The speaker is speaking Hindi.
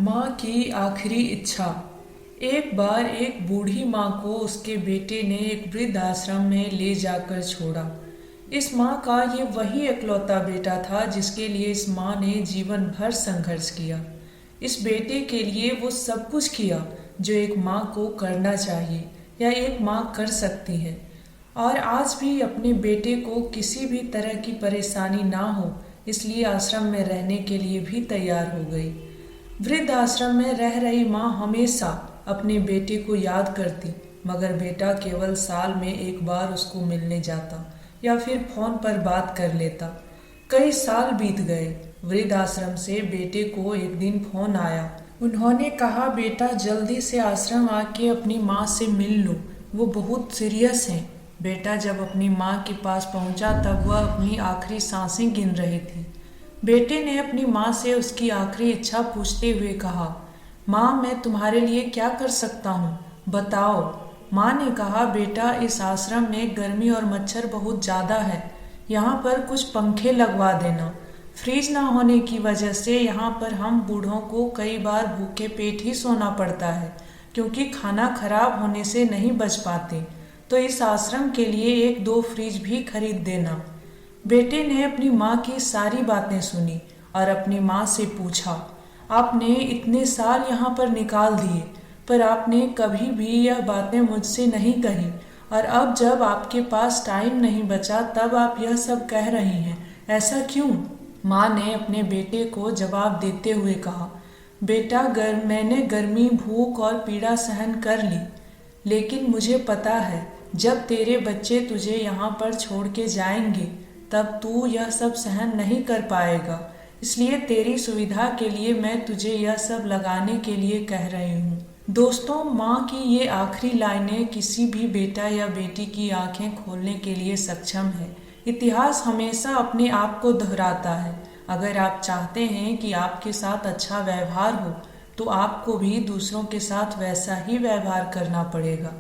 माँ की आखिरी इच्छा। एक बार एक बूढ़ी माँ को उसके बेटे ने एक वृद्ध आश्रम में ले जाकर छोड़ा। इस माँ का ये वही इकलौता बेटा था जिसके लिए इस माँ ने जीवन भर संघर्ष किया। इस बेटे के लिए वो सब कुछ किया जो एक माँ को करना चाहिए या एक माँ कर सकती है, और आज भी अपने बेटे को किसी भी तरह की परेशानी ना हो इसलिए आश्रम में रहने के लिए भी तैयार हो गई। वृद्ध आश्रम में रह रही माँ हमेशा अपने बेटे को याद करती, मगर बेटा केवल साल में एक बार उसको मिलने जाता या फिर फोन पर बात कर लेता। कई साल बीत गए। वृद्ध आश्रम से बेटे को एक दिन फोन आया। उन्होंने कहा, बेटा जल्दी से आश्रम आके अपनी माँ से मिल लो, वो बहुत सीरियस हैं। बेटा जब अपनी माँ के पास पहुंचा तब वह अपनी आखिरी सांसें गिन रही थी। बेटे ने अपनी माँ से उसकी आखिरी इच्छा पूछते हुए कहा, माँ मैं तुम्हारे लिए क्या कर सकता हूँ, बताओ। माँ ने कहा, बेटा इस आश्रम में गर्मी और मच्छर बहुत ज़्यादा है, यहाँ पर कुछ पंखे लगवा देना। फ्रिज ना होने की वजह से यहाँ पर हम बूढ़ों को कई बार भूखे पेट ही सोना पड़ता है, क्योंकि खाना खराब होने से नहीं बच पाते। तो इस आश्रम के लिए एक दो फ्रिज भी खरीद देना। बेटे ने अपनी माँ की सारी बातें सुनी और अपनी माँ से पूछा, आपने इतने साल यहाँ पर निकाल दिए, पर आपने कभी भी यह बातें मुझसे नहीं कही, और अब जब आपके पास टाइम नहीं बचा तब आप यह सब कह रही हैं, ऐसा क्यों? माँ ने अपने बेटे को जवाब देते हुए कहा, बेटा मैंने गर्मी, भूख और पीड़ा सहन कर ली, लेकिन मुझे पता है जब तेरे बच्चे तुझे यहाँ पर छोड़ के जाएंगे तब तू यह सब सहन नहीं कर पाएगा, इसलिए तेरी सुविधा के लिए मैं तुझे यह सब लगाने के लिए कह रही हूँ। दोस्तों, माँ की ये आखिरी लाइनें किसी भी बेटा या बेटी की आंखें खोलने के लिए सक्षम है। इतिहास हमेशा अपने आप को दोहराता है। अगर आप चाहते हैं कि आपके साथ अच्छा व्यवहार हो तो आपको भी दूसरों के साथ वैसा ही व्यवहार करना पड़ेगा।